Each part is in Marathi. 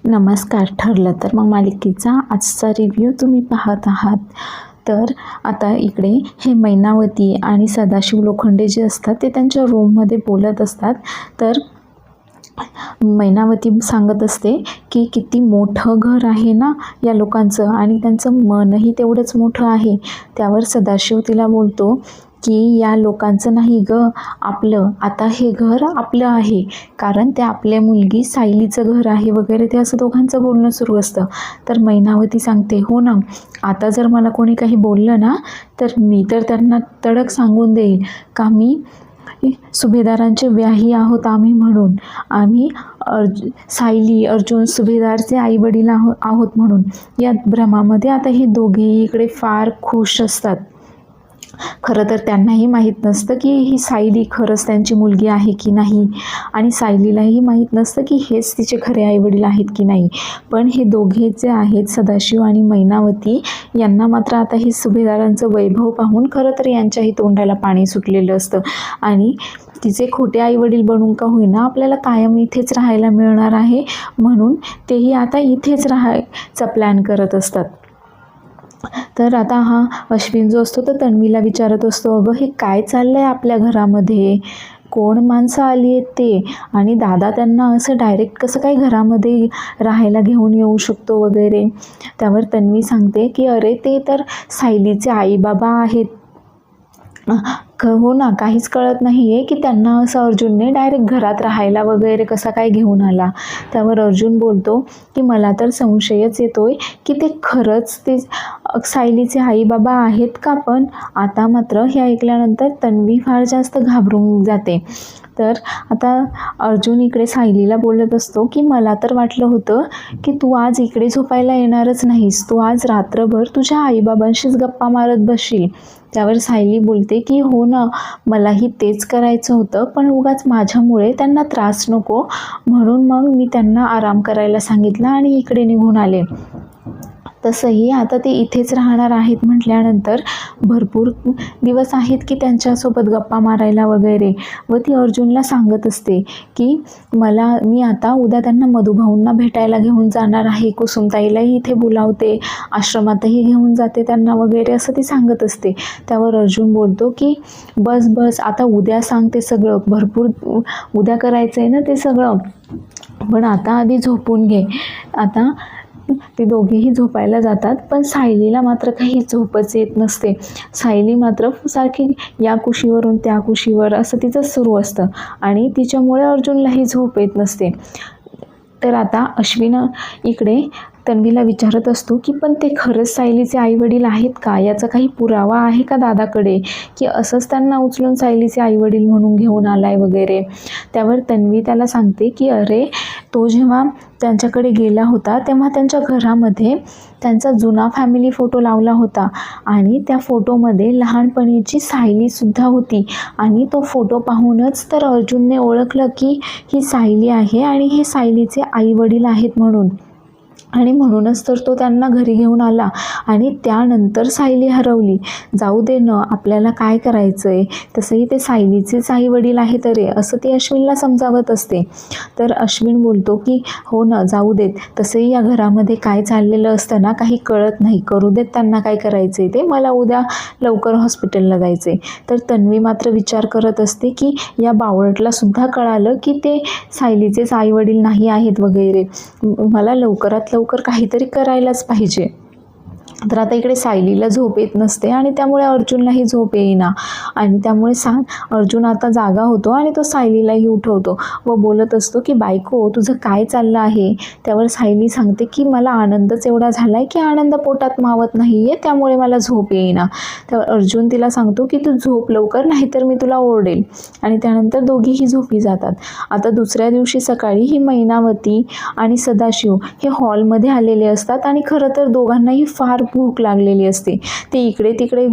नमस्कार. ठरलं तर मग मालिकेचा आजचा रिव्ह्यू तुम्ही पाहत आहात. तर आता इकडे हे मैनावती आणि सदाशिव लोखंडे जे असतात ते त्यांच्या रूममध्ये बोलत असतात. तर मैनावती सांगत असते की किती मोठं घर आहे ना या लोकांचं, आणि त्यांचं मनही तेवढंच मोठं आहे. त्यावर सदाशिव तिला बोलतो की या लोकांचं नाही ग, आपलं. आता हे घर आपलं आहे, कारण ते आपल्या मुलगी सायलीचं घर आहे वगैरे, ते असं दोघांचं बोलणं सुरू असतं. तर मैनावती सांगते, हो ना, आता जर मला कोणी काही बोललं ना तर मी तर त्यांना तडक सांगून देईल का मी सुभेदारांचे व्याही आहोत आम्ही, म्हणून आम्ही सायली अर्जुन सुभेदारचे आईवडील आहोत म्हणून. या भ्रमामध्ये आता हे दोघेही इकडे फार खुश असतात. खरं तर त्यांनाही माहीत नसतं की ही सायली खरंच त्यांची मुलगी आहे की नाही, आणि सायलीलाही माहीत नसतं की हेच तिचे खरे आईवडील आहेत की नाही. पण हे दोघे जे आहेत, सदाशिव आणि मैनावती, यांना मात्र आता हे सुभेदारांचं वैभव पाहून खरं तर यांच्याही तोंडाला पाणी सुटलेलं असतं. आणि तिचे खोटे आईवडील बनून का होईना आपल्याला कायम इथेच राहायला मिळणार आहे, म्हणून तेही आता इथेच राहायचा प्लॅन करत असतात. तर आता हा अश्विन जो असतो तो तन्वीला विचारत असतो, अगं हे काय चाललंय आपल्या घरामध्ये, कोण माणसं आली आहेत ते, आणि दादा त्यांना असं डायरेक्ट कसं काय घरामध्ये राहायला घेऊन येऊ शकतो वगैरे. त्यावर तन्वी सांगते की अरे ते तर सायलीचे आई बाबा आहेत. हो ना, काहीच कळत नाही आहे की त्यांना असं अर्जुनने डायरेक्ट घरात राहायला वगैरे कसा काय घेऊन आला. त्यावर अर्जुन बोलतो की मला तर संशयच येतोय की ते खरंच ते सायलीचे आई बाबा आहेत का. पण आता मात्र हे ऐकल्यानंतर तन्वी फार जास्त घाबरून जाते. तर आता अर्जुन इकडे सायलीला बोलत असतो की मला तर वाटलं होतं की तू आज इकडे झोपायला येणारच नाहीस, तू आज रात्रभर तुझ्या आईबाबांशीच गप्पा मारत बसशील. त्यावर सायली बोलते की हो ना, मलाही तेच करायचं होतं, पण उगाच माझ्यामुळे त्यांना त्रास नको म्हणून मग मी त्यांना आराम करायला सांगितलं आणि इकडे निघून आले. तसंही आता ते इथेच राहणार आहेत म्हटल्यानंतर भरपूर दिवस आहेत की त्यांच्यासोबत गप्पा मारायला वगैरे. व ती अर्जुनला सांगत असते की मी आता उद्या त्यांना मधुभाऊंना भेटायला घेऊन जाणार आहे, कुसुमताईलाही इथे बोलावते, आश्रमातही घेऊन जाते त्यांना वगैरे, असं ती सांगत असते. त्यावर अर्जुन बोलतो की बस आता उद्या सांग ते सगळं, भरपूर उद्या करायचं आहे ना ते सगळं, पण आता आधी झोपून घे. आता ते दोघेही झोपायला जातात, पण सायलीला मात्र काही झोपच येत नसते. सायली मात्र सारखी या कुशीवरून त्या कुशीवर असं तिचं सुरू असतं, आणि तिच्यामुळे अर्जुनलाही झोप येत नसते. तर आता अश्विन इकडे तन्वीला विचारत असतो की पण ते खरंच सायलीचे आईवडील आहेत का, याचा काही पुरावा आहे का दादाकडे, की असंच त्यांना उचलून सायलीचे आईवडील म्हणून घेऊन आलाय वगैरे. त्यावर तन्वी त्याला सांगते की अरे तो जेव्हा त्यांच्याकडे गेला होता तेव्हा त्यांच्या घरामध्ये त्यांचा जुना फॅमिली फोटो लावला होता, आणि त्या फोटोमध्ये लहानपणीची सायलीसुद्धा होती, आणि तो फोटो पाहूनच तर अर्जुनने ओळखलं की ही सायली आहे आणि हे सायलीचे आईवडील आहेत म्हणून. आणि म्हणूनच तर तो त्यांना घरी घेऊन आला, आणि त्यानंतर सायली हरवली. जाऊ दे न, आपल्याला काय करायचं आहे, तसंही ते सायलीचेच आई वडील आहेत रे, असं ते अश्विनला समजावत असते. तर अश्विन बोलतो की हो ना, जाऊ देत, तसंही या घरामध्ये काय चाललेलं असतं ना काही कळत नाही, करू देत त्यांना काय करायचं आहे ते, मला उद्या लवकर हॉस्पिटलला जायचं आहे. तर तन्वी मात्र विचार करत असते की या बावळटला सुद्धा कळालं की ते सायलीचेच आई वडील नाही आहेत वगैरे, मला लवकरात लवकर काहीतरी करायलाच पाहिजे. तर आता इकडे सायलीला झोप येत नसते, आणि त्यामुळे अर्जुनलाही झोप येईना, आणि त्यामुळे अर्जुन आता जागा होतो आणि तो सायलीलाही उठवतो व बोलत असतो की बायको तुझं काय चाललं आहे. त्यावर सायली सांगते की मला आनंदच एवढा झाला आहे की आनंद पोटात मावत नाही आहे, त्यामुळे मला झोप येईना. त्यावर अर्जुन तिला सांगतो की तू झोप लवकर, नाहीतर मी तुला ओरडेल, आणि त्यानंतर दोघीही झोपी जातात. आता दुसऱ्या दिवशी सकाळी ही मैनावती आणि सदाशिव हे हॉलमध्ये आलेले असतात, आणि खरं तर दोघांनाही फार भूक लागलेली असते. ते इकडे तिकडे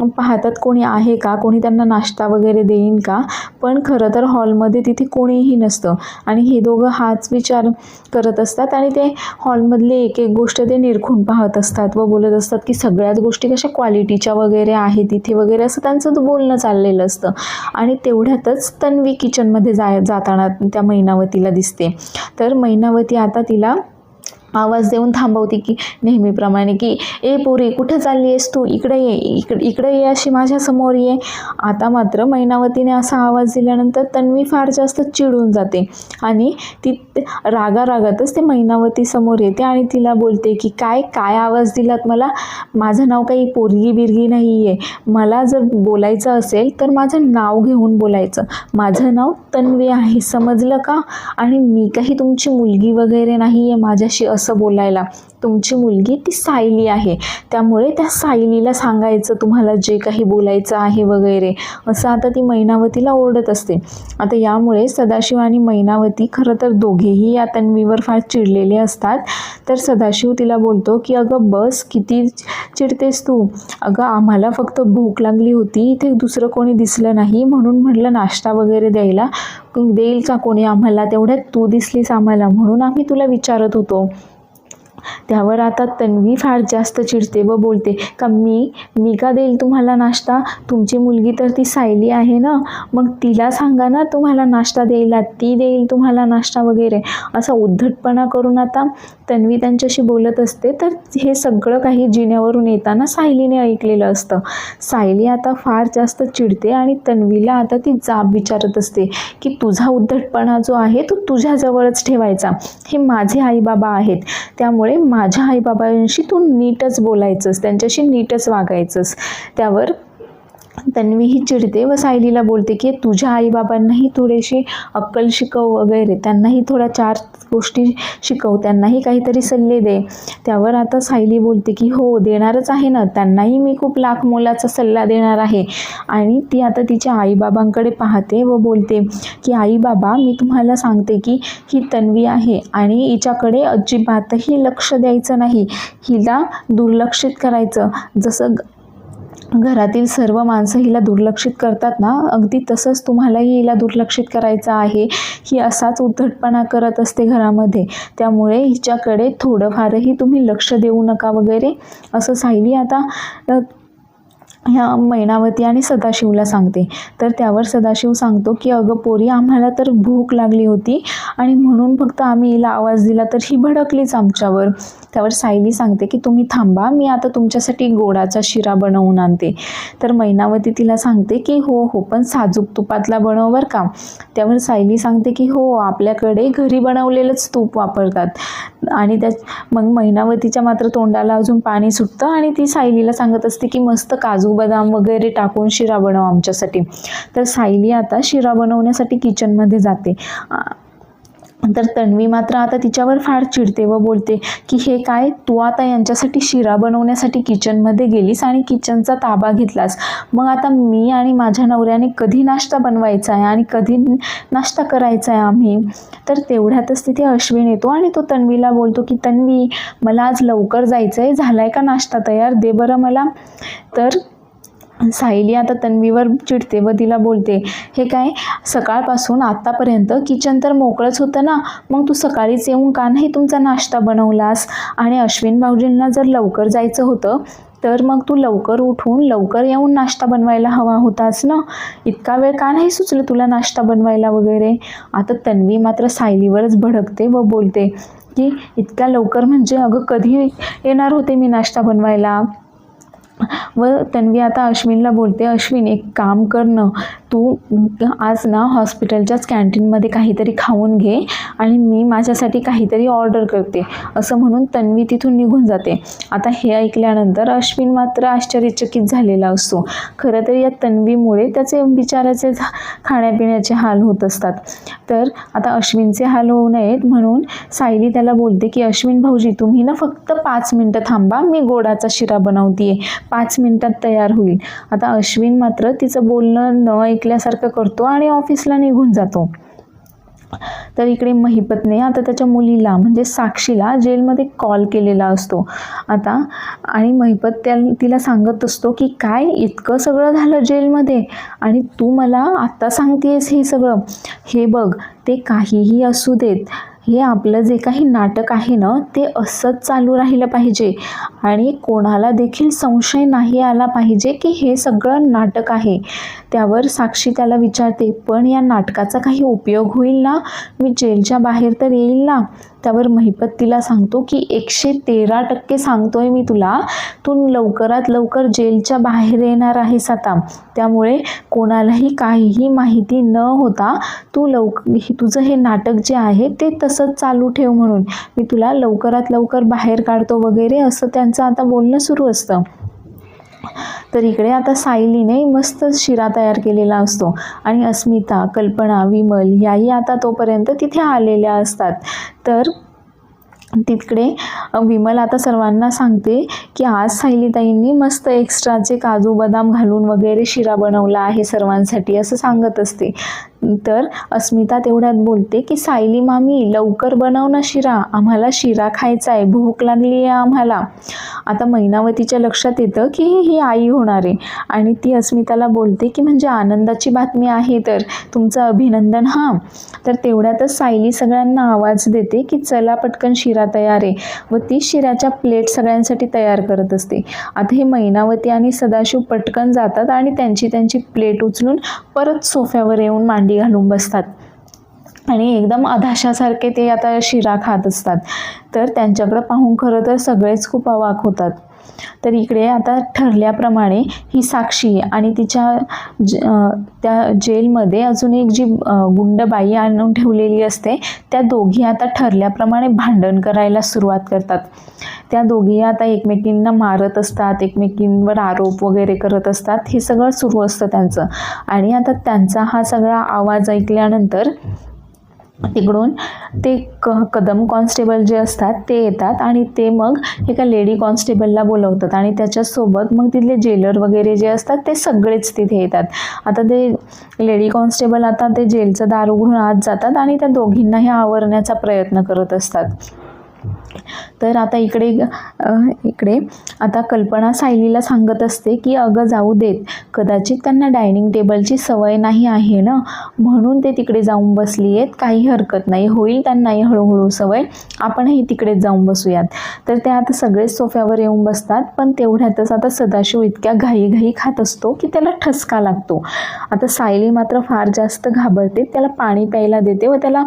पाहतात कोणी आहे का, कोणी त्यांना नाश्ता वगैरे देईन का, पण खरं तर हॉलमध्ये तिथे कोणीही नसतं, आणि हे दोघं हाच विचार करत असतात, आणि ते हॉलमधले एक एक गोष्ट ते निरखून पाहत असतात व बोलत असतात की सगळ्याच गोष्टी कशा क्वालिटीच्या वगैरे आहेत तिथे वगैरे, असं त्यांचं बोलणं चाललेलं असतं. आणि तेवढ्यातच तन्वी किचनमध्ये जाताना त्या मैनावतीला दिसते. तर मैनावती आता तिला आवाज देऊन थांबवते की नेहमीप्रमाणे की ए पोरी कुठे चालली आहेस तू, इकडे ये, इकडे ये, अशी माझ्यासमोर ये. आता मात्र मैनावतीने असा आवाज दिल्यानंतर तन्वी फार जास्त चिडून जाते आणि ती रागारागातच ते मैनावतीसमोर येते आणि तिला बोलते की काय काय आवाज दिलात मला, माझं नाव काही पोरगी बिरगी नाही आहे, मला जर बोलायचं असेल तर माझं नाव घेऊन बोलायचं, माझं नाव तन्वी आहे, समजलं का, आणि मी काही तुमची मुलगी वगैरे नाही आहे माझ्याशी असं बोलायला, तुमची मुलगी ती सायली आहे, त्यामुळे त्या सायलीला सांगायचं तुम्हाला जे काही बोलायचं आहे वगैरे, असं आता ती मैनावतीला ओरडत असते. आता यामुळे सदाशिव आणि मैनावती खरं तर दोघेही या तन्वीवर फार चिडलेले असतात. तर सदाशिव तिला बोलतो की अगं बस, किती चिडतेस तू, अगं आम्हाला फक्त भूक लागली होती, इथे दुसरं कोणी दिसलं नाही म्हणून म्हटलं नाश्ता वगैरे द्यायला देईल का कोणी आम्हाला, तेवढ्यात तू दिसलीस आम्हाला म्हणून आम्ही तुला विचारत होतो. त्यावर आता तन्वी फार जास्त चिडते व बोलते का मी का देईल तुम्हाला नाश्ता, तुमची मुलगी तर ती सायली आहे ना, मग तिला सांगा ना तुम्हाला नाश्ता द्यायला, ती देईल तुम्हाला नाश्ता वगैरे, असा उद्धटपणा करून आता तन्वी त्यांच्याशी बोलत असते. तर हे सगळं काही जिन्यावरून येताना सायलीने ऐकलेलं असतं. सायली आता फार जास्त चिडते आणि तन्वीला आता ती जाब विचारत असते की तुझा उद्धटपणा जो आहे तो तुझ्याजवळच ठेवायचा, हे माझे आईबाबा आहेत, त्यामुळे माझ्या आईबाबांशी तू नीटच बोलायचंस, त्यांच्याशी नीटच वागायचंस. त्यावर तन्वी ही चिडते व सायलीला बोलते की तुझ्या आईबाबांनाही थोडीशी अक्कल शिकव वगैरे, त्यांनाही थोड्या 4 गोष्टी शिकव, त्यांनाही काहीतरी सल्ले दे. त्यावर आता सायली बोलते की हो देणारच आहे ना, त्यांनाही मी खूप लाख मोलाचा सल्ला देणार आहे. आणि ती आता तिच्या आईबाबांकडे पाहते व बोलते की आई बाबा, मी तुम्हाला सांगते की ही तन्वी आहे आणि हिच्याकडे अजिबातही लक्ष द्यायचं नाही, हिला दुर्लक्षित करायचं, जसं घरातील सर्व माणसं हिला दुर्लक्षित करतात ना, अगदी तसंच तुम्हालाही हिला दुर्लक्षित करायचं आहे. ही असाच उद्धटपणा करत असते घरामध्ये, त्यामुळे हिच्याकडे थोडंफारही तुम्ही लक्ष देऊ नका वगैरे, असं सायली आता ह्या मैनावती आणि सदाशिवला सांगते. तर त्यावर सदाशिव सांगतो की अगं पोरी, आम्हाला तर भूक लागली होती आणि म्हणून फक्त आम्ही हिला आवाज दिला तर ही भडकलीच आमच्यावर. त्यावर सायली सांगते की तुम्ही थांबा, मी आता तुमच्यासाठी गोडाचा शिरा बनवून आणते. तर मैनावती तिला सांगते की हो पण साजूक तुपातला बनव बरं का. त्यावर सायली सांगते की हो, आपल्याकडे घरी बनवलेलंच तूप वापरतात. आणि मग मैनावतीच्या मात्र तोंडाला अजून पाणी सुटतं आणि ती सायलीला सांगत असते की मस्त काजू बदाम वगैरे टाकून शिरा बनव आमच्यासाठी. तर सायली आता शिरा बनवण्यासाठी किचनमध्ये जाते. तर तन्वी मात्र आता तिच्यावर फार चिडते व बोलते की हे काय, तू आता यांच्यासाठी शिरा बनवण्यासाठी किचनमध्ये गेलीस आणि किचनचा ताबा घेतलास, मग आता मी आणि माझ्या नवऱ्याने कधी नाश्ता बनवायचा आहे आणि कधी नाश्ता करायचा आहे आम्ही. तर तेवढ्यातच तिथे अश्विन येतो आणि तो तन्वीला बोलतो की तन्वी, मला आज लवकर जायचं आहे, झालाय का नाश्ता तयार, दे बरं मला. तर सायली आता तन्वीवर चिडते व तिला बोलते हे काय, सकाळपासून आत्तापर्यंत किचन तर मोकळंच होतं ना, मग तू सकाळीच येऊन का नाही तुमचा नाश्ता बनवलास, आणि अश्विन भाऊजींना जर लवकर जायचं होतं तर मग तू लवकर उठून लवकर येऊन नाश्ता बनवायला हवा होतास ना, इतका वेळ का नाही सुचलं तुला नाश्ता बनवायला वगैरे. आता तन्वी मात्र सायलीवरच भडकते व बोलते की इतक्या लवकर म्हणजे अगं कधी येणार होते मी नाश्ता बनवायला. व तन्वी आता अश्विनला बोलते, अश्विन एक काम कर ना, तू आज ना हॉस्पिटलच्याच कॅन्टीनमध्ये काहीतरी खाऊन घे आणि मी माझ्यासाठी काहीतरी ऑर्डर करते, असं म्हणून तन्वी तिथून निघून जाते. आता हे ऐकल्यानंतर अश्विन मात्र आश्चर्यचकित झालेला असतो. खरं तर या तन्वीमुळे त्याचे बिचाराचे खाण्यापिण्याचे हाल होत असतात. तर आता अश्विनचे हाल होऊ नयेत म्हणून सायली त्याला बोलते की अश्विन भाऊजी, तुम्ही ना फक्त 5 मिनटं थांबा, मी गोडाचा शिरा बनवते, 5 मिनिटात तयार होईल. आता अश्विन मात्र तिचं बोलणं न ऐकल्यासारखं करतो आणि ऑफिसला निघून जातो. तर इकडे महिपतने आता त्याच्या मुलीला म्हणजे साक्षीला जेलमध्ये कॉल केलेला असतो आता, आणि महिपत तिला सांगत असतो की काय इतकं सगळं झालं जेलमध्ये आणि तू मला आत्ता सांगतेस हे सगळं, हे बघ ते काहीही असू देत, हे आपलं जे काही नाटक आहे ना ते असंच चालू राहिलं पाहिजे आणि कोणाला देखील संशय नाही आला पाहिजे की हे सगळं नाटक आहे. त्यावर साक्षी त्याला विचारते, पण या नाटकाचा काही उपयोग होईल ना, मी जेलच्या बाहेर तर येईल ना. त्यावर महिपत तिला सांगतो की 113% सांगतोय मी तुला, तू लवकरात लवकर जेलच्या बाहेर येणार आहेस आता, त्यामुळे कोणालाही काहीही माहिती न होता तू तुझं हे नाटक जे आहे ते तसंच चालू ठेव, म्हणून मी तुला लवकरात लवकर बाहेर काढतो वगैरे असं त्यांचं आता बोलणं सुरू असतं. तर इकडे आता सायलीने मस्त शिरा तयार केलेला असतो आणि अस्मिता, कल्पना, विमल याही आता तोपर्यंत तिथे आलेल्या असतात. तर तिकडे विमल आता सर्वांना सांगते की आज सायलीताईंनी मस्त एक्स्ट्राचे काजू बदाम घालून वगैरे शिरा बनवला आहे सर्वांसाठी असं सांगत असते. तर अस्मिता तेवढ्यात बोलते की सायली मामी लवकर बनव ना शिरा, आम्हाला शिरा खायचा आहे, भूक लागली आहे आम्हाला. आता मैनावतीच्या लक्षात येतं की ही आई होणार आहे आणि ती अस्मिताला बोलते की म्हणजे आनंदाची बातमी आहे, तर तुमचं अभिनंदन. हां, तर तेवढ्यातच सायली सगळ्यांना आवाज देते की चला पटकन शिरा तयार आहे व ती शिऱ्याच्या प्लेट सगळ्यांसाठी तयार करत असते. आता हे मैनावती आणि सदाशिव पटकन जातात आणि त्यांची प्लेट उचलून परत सोफ्यावर येऊन मांडी घालून बसतात आणि एकदम अधाशासारखे ते आता शिरा खात असतात. तर त्यांच्याकडे पाहून खरं तर सगळेच खूप अवाक होतात. तर इकडे आता ठरल्याप्रमाणे ही साक्षी आणि त्या जेलमध्ये अजून एक जी गुंडबाई आणून ठेवलेली असते, त्या दोघी आता ठरल्याप्रमाणे भांडण करायला सुरुवात करतात. त्या दोघी आता एकमेकींना मारत असतात, एकमेकींवर आरोप वगैरे करत असतात. हे सगळं सुरू असतं त्यांचं. आणि आता त्यांचा हा सगळा आवाज ऐकल्यानंतर तिकडून ते कदम कॉन्स्टेबल जे असतात ते येतात आणि ते मग एका लेडी कॉन्स्टेबलला बोलवतात आणि त्याच्यासोबत मग तिथले जेलर वगैरे जे असतात ते सगळेच तिथे येतात. आता ते लेडी कॉन्स्टेबल आता ते जेलचं दार उघडून आत जातात आणि त्या दोघींनाही आवरण्याचा प्रयत्न करत असतात. तर आता इकडे आता कल्पना सायलीला सांगत असते की अगं जाऊ देत, कदाचित त्यांना डायनिंग टेबलची सवय नाही आहे ना, म्हणून ते तिकडे जाऊन बसली आहेत, काही हरकत नाही, होईल त्यांनाही हळूहळू सवय, आपणही तिकडेच जाऊन बसूयात. तर ते आता सगळेच सोफ्यावर येऊन बसतात. पण तेवढ्यातच आता सदाशिव इतक्या घाई खात असतो की त्याला ठसका लागतो. आता सायली मात्र फार जास्त घाबरते, त्याला पाणी प्यायला देते व त्याला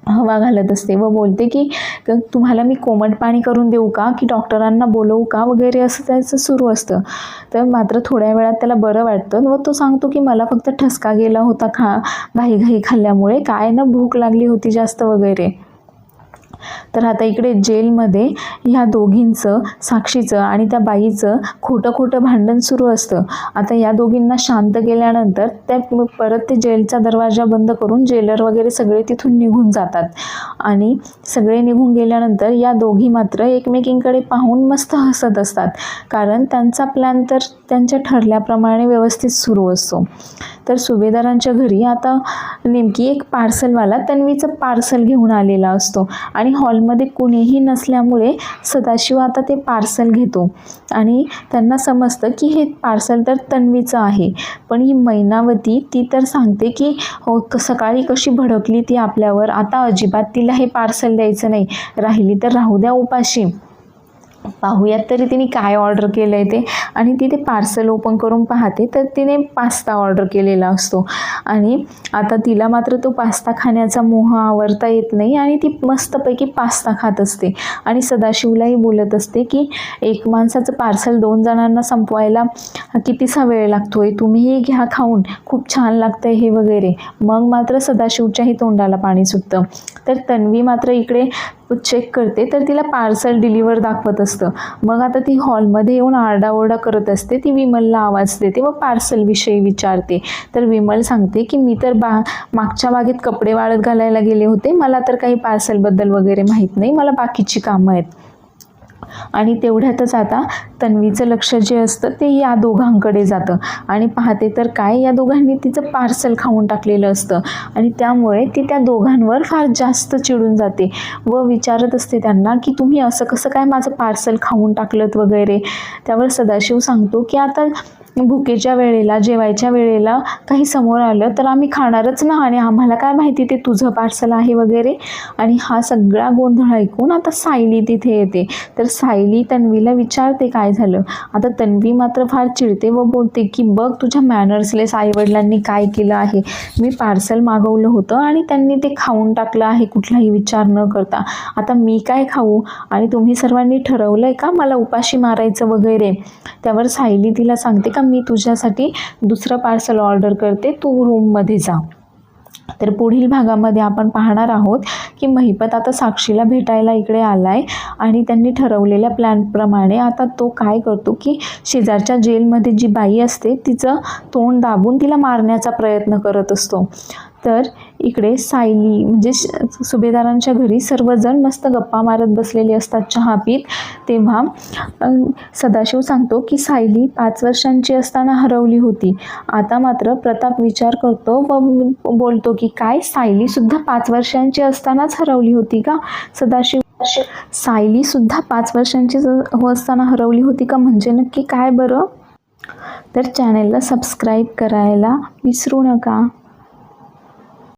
हवा घालत असते व बोलते की तुम्हाला मी कोमट पाणी करून देऊ का, की डॉक्टरांना बोलवू का वगैरे असं त्याचं सुरू असतं. तर मात्र थोड्या वेळात त्याला बरं वाटतं व तो सांगतो की मला फक्त ठसका गेला होता घाई खाल्ल्यामुळे, काय ना भूक लागली होती जास्त वगैरे. तर आता इकडे जेलमध्ये ह्या दोघींचं, साक्षीचं आणि त्या बाईचं खोटं भांडण सुरू असतं. आता या दोघींना शांत केल्यानंतर त्या परत ते जेलचा दरवाजा बंद करून जेलर वगैरे सगळे तिथून निघून जातात आणि सगळे निघून गेल्यानंतर या दोघी मात्र एकमेकींकडे पाहून मस्त हसत असतात, कारण त्यांचा प्लॅन तर त्यांच्या ठरल्याप्रमाणे व्यवस्थित सुरू असतो. तर सुभेदारांच्या घरी आता नेमकी एक पार्सलवाला तन्वीचं पार्सल घेऊन आलेला असतो आणि हॉलमध्ये कुणीही नसल्यामुळे सदाशिव आता ते पार्सल घेतो आणि त्यांना समजतं की हे पार्सल तर तन्वीचं आहे. पण ही मैनावती ती तर सांगते की हो, सकाळी कशी भडकली ती आपल्यावर, आता अजिबात तिला हे पार्सल द्यायचं नाही, राहिली तर राहू द्या उपाशी. पाहूयात तरी तिने काय ऑर्डर केलं आहे ते. आणि ती ते पार्सल ओपन करून पाहते तर तिने पास्ता ऑर्डर केलेला असतो आणि आता तिला मात्र तो पास्ता खाण्याचा मोह आवरता येत नाही आणि ती मस्तपैकी पास्ता खात असते आणि सदाशिवलाही बोलत असते की एक माणसाचं पार्सल 2 जणांना संपवायला कितीसा वेळ लागतोय, तुम्हीही घ्या खाऊन, खूप छान लागतंय हे वगैरे. मग मात्र सदाशिवच्याही तोंडाला पाणी सुटतं. तर तन्वी मात्र इकडे चेक करते तर तिला पार्सल डिलिव्हर दाखवत असतं. मग आता ती हॉलमध्ये येऊन आरडाओरडा करत असते. ती विमलला आवाज देते व पार्सलविषयी विचारते. तर विमल सांगते की मी तर मागच्या बागेत कपडे वाळत घालायला गेले होते, मला तर काही पार्सलबद्दल वगैरे माहीत नाही, मला बाकीची कामं आहेत. आणि तेवढ्यातच आता तन्वीचं लक्ष जे असतं ते या दोघांकडे जातं आणि पाहते तर काय, या दोघांनी तिचं पार्सल खाऊन टाकलेलं असतं आणि त्यामुळे ती त्या दोघांवर फार जास्त चिडून जाते व विचारत असते त्यांना की तुम्ही असं कसं काय माझं पार्सल खाऊन टाकलं वगैरे. त्यावर सदाशिव सांगतो की आता भुकेच्या वेळेला, जेवायच्या वेळेला काही समोर आलं तर आम्ही खाणारच ना, आणि आम्हाला काय माहिती ते तुझं पार्सल आहे वगैरे. आणि हा सगळा गोंधळ ऐकून आता सायली तिथे येते. तर सायली तन्वीला विचारते काय झालं. आता तन्वी मात्र फार चिडते व बोलते की बघ तुझ्या मॅनर्सलेस आईवडिलांनी काय केलं आहे. मी पार्सल मागवलं होतं आणि त्यांनी ते खाऊन टाकलं आहे कुठलाही विचार न करता. आता मी काय खाऊ, आणि तुम्ही सर्वांनी ठरवलं आहे का मला उपाशी मारायचं वगैरे. त्यावर सायली तिला सांगते का मी तुझ्यासाठी दुसरं पार्सल ऑर्डर करते, तू रूममध्ये जा. तर पुढील भागामध्ये आपण पाहणार आहोत की महिपत आता साक्षीला भेटायला इकडे आलाय आणि त्यांनी ठरवलेल्या प्लॅनप्रमाणे आता तो काय करतो की शेजारच्या जेलमध्ये जी बाई असते तिचं तोंड दाबून तिला मारण्याचा प्रयत्न करत असतो. तर इकडे सायली म्हणजे सुभेदारांच्या घरी सर्वजण मस्त गप्पा मारत बसलेले असतात चहा पीत. तेव्हा सदाशिव सांगतो की सायली 5 वर्षांची असताना हरवली होती. आता मात्र प्रताप विचार करतो व बोलतो की काय सायलीसुद्धा 5 वर्षांची असतानाच हरवली होती का. सदाशिव सायलीसुद्धा 5 वर्षांची असताना हरवली होती का म्हणजे नक्की काय बरं. तर चॅनेलला सबस्क्राईब करायला विसरू नका.